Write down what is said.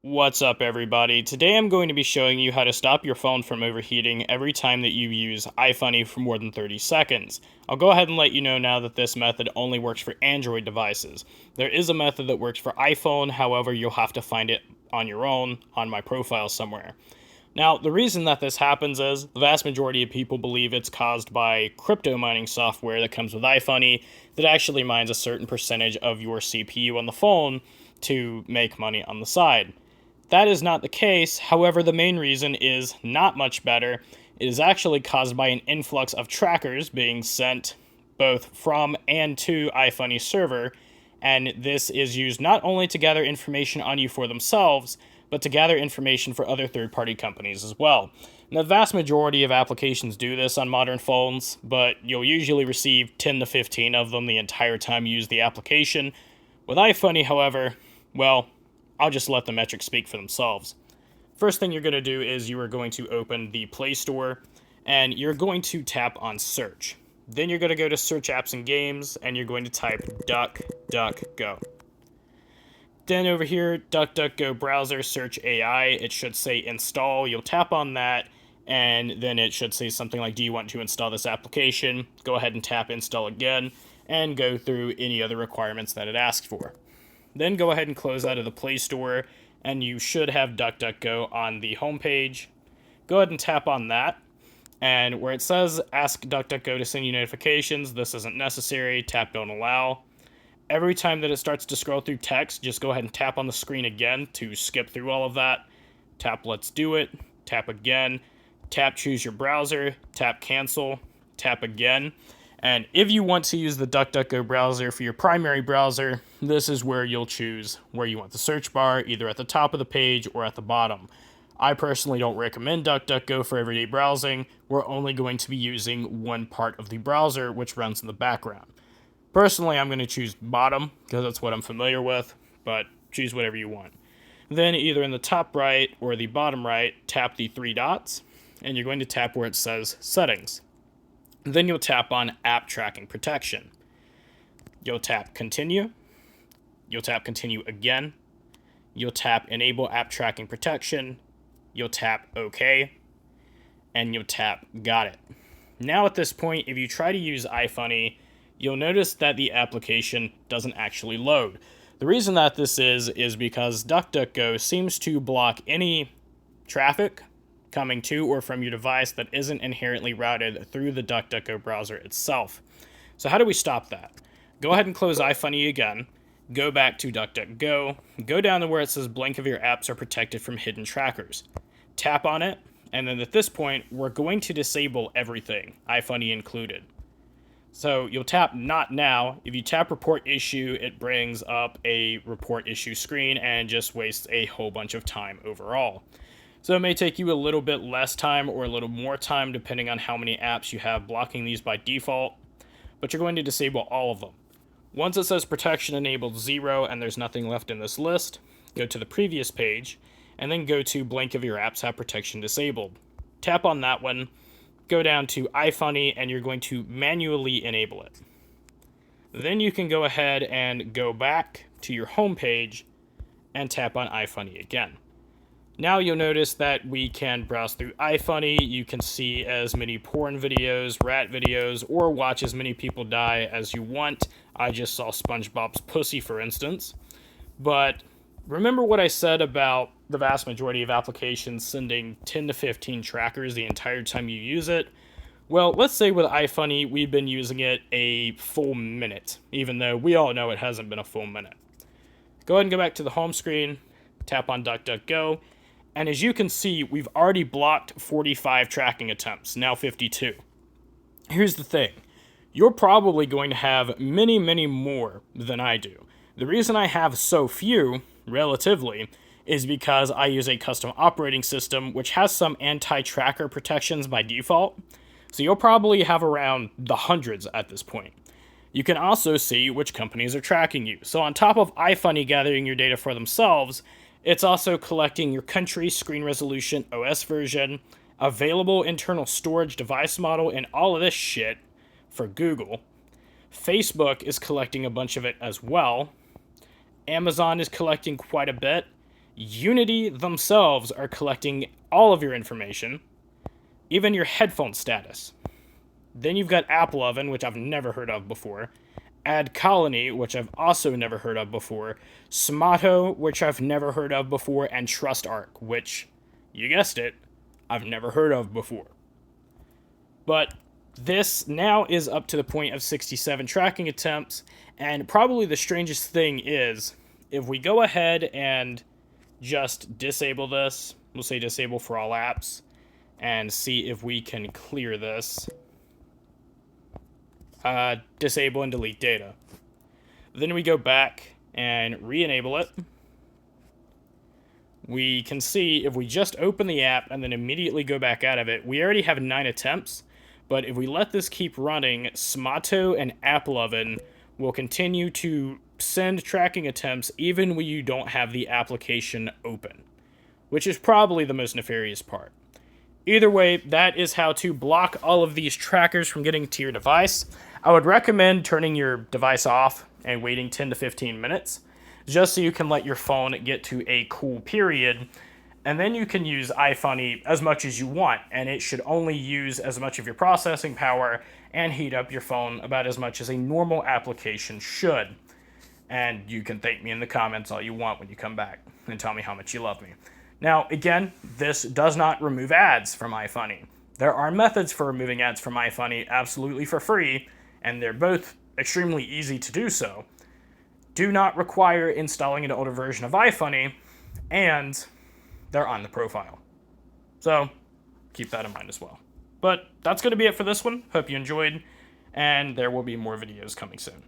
What's up, everybody? Today I'm going to be showing you how to stop your phone from overheating every time that you use iFunny for more than 30 seconds. I'll go ahead and let you know now that this method only works for Android devices. There is a method that works for iPhone, however, you'll have to find it on your own on my profile somewhere. Now, the reason that this happens is the vast majority of people believe it's caused by crypto mining software that comes with iFunny that actually mines a certain percentage of your CPU on the phone to make money on the side. That is not the case, however, the main reason is not much better. It is actually caused by an influx of trackers being sent both from and to iFunny server, and this is used not only to gather information on you for themselves, but to gather information for other third-party companies as well. Now, the vast majority of applications do this on modern phones, but you'll usually receive 10 to 15 of them the entire time you use the application. With iFunny, however, well, I'll just let the metrics speak for themselves. First thing you're going to do is you are going to open the Play Store, and you're going to tap on Search. Then you're going to go to Search Apps and Games, and you're going to type DuckDuckGo. Then over here, DuckDuckGo Browser Search AI, it should say Install. You'll tap on that, and then it should say something like, do you want to install this application? Go ahead and tap Install again, and go through any other requirements that it asks for. Then go ahead and close out of the Play Store, and you should have DuckDuckGo on the home page. Go ahead and tap on that, and where it says ask DuckDuckGo to send you notifications, this isn't necessary. Tap Don't Allow. Every time that it starts to scroll through text, just go ahead and tap on the screen again to skip through all of that. Tap Let's Do It, tap again, tap Choose Your Browser, tap Cancel, tap again. And if you want to use the DuckDuckGo browser for your primary browser, this is where you'll choose where you want the search bar, either at the top of the page or at the bottom. I personally don't recommend DuckDuckGo for everyday browsing. We're only going to be using one part of the browser, which runs in the background. Personally, I'm going to choose bottom, because that's what I'm familiar with, but choose whatever you want. Then either in the top right or the bottom right, tap the three dots, and you're going to tap where it says Settings. Then you'll tap on App Tracking Protection. You'll tap Continue. You'll tap Continue again. You'll tap Enable App Tracking Protection. You'll tap OK. And you'll tap Got It. Now at this point, if you try to use iFunny, you'll notice that the application doesn't actually load. The reason that this is because DuckDuckGo seems to block any traffic coming to or from your device that isn't inherently routed through the DuckDuckGo browser itself. So how do we stop that? Go ahead and close iFunny again, go back to DuckDuckGo, go down to where it says blank of your apps are protected from hidden trackers. Tap on it, and then at this point, we're going to disable everything, iFunny included. So you'll tap Not Now. If you tap Report Issue, it brings up a report issue screen and just wastes a whole bunch of time overall. So it may take you a little bit less time or a little more time depending on how many apps you have blocking these by default, but you're going to disable all of them. Once it says protection enabled 0 and there's nothing left in this list, go to the previous page and then go to blank of your apps have protection disabled. Tap on that one, go down to iFunny, and you're going to manually enable it. Then you can go ahead and go back to your home page and tap on iFunny again. Now you'll notice that we can browse through iFunny. You can see as many porn videos, rat videos, or watch as many people die as you want. I just saw SpongeBob's pussy, for instance. But remember what I said about the vast majority of applications sending 10 to 15 trackers the entire time you use it? Well, let's say with iFunny, we've been using it a full minute, even though we all know it hasn't been a full minute. Go ahead and go back to the home screen, tap on DuckDuckGo, and as you can see, we've already blocked 45 tracking attempts, now 52. Here's the thing. You're probably going to have many, many more than I do. The reason I have so few, relatively, is because I use a custom operating system which has some anti-tracker protections by default. So you'll probably have around the hundreds at this point. You can also see which companies are tracking you. So on top of iFunny gathering your data for themselves, it's also collecting your country, screen resolution, OS version, available internal storage device model, and all of this shit for Google. Facebook is collecting a bunch of it as well. Amazon is collecting quite a bit. Unity themselves are collecting all of your information, even your headphone status. Then you've got Apple Oven, which I've never heard of before. Ad Colony, which I've also never heard of before. Smato, which I've never heard of before. And TrustArc, which, you guessed it, I've never heard of before. But this now is up to the point of 67 tracking attempts. And probably the strangest thing is, if we go ahead and just disable this, we'll say disable for all apps, and see if we can clear this. Disable and delete data. Then we go back and re-enable it. We can see if we just open the app and then immediately go back out of it, we already have 9 attempts, but if we let this keep running, Smato and Apple Oven will continue to send tracking attempts even when you don't have the application open, which is probably the most nefarious part. Either way, that is how to block all of these trackers from getting to your device. I would recommend turning your device off and waiting 10 to 15 minutes, just so you can let your phone get to a cool period, and then you can use iFunny as much as you want, and it should only use as much of your processing power and heat up your phone about as much as a normal application should. And you can thank me in the comments all you want when you come back and tell me how much you love me. Now, again, this does not remove ads from iFunny. There are methods for removing ads from iFunny absolutely for free, and they're both extremely easy to do so. Do not require installing an older version of iFunny, and they're on the profile. So, keep that in mind as well. But that's going to be it for this one. Hope you enjoyed, and there will be more videos coming soon.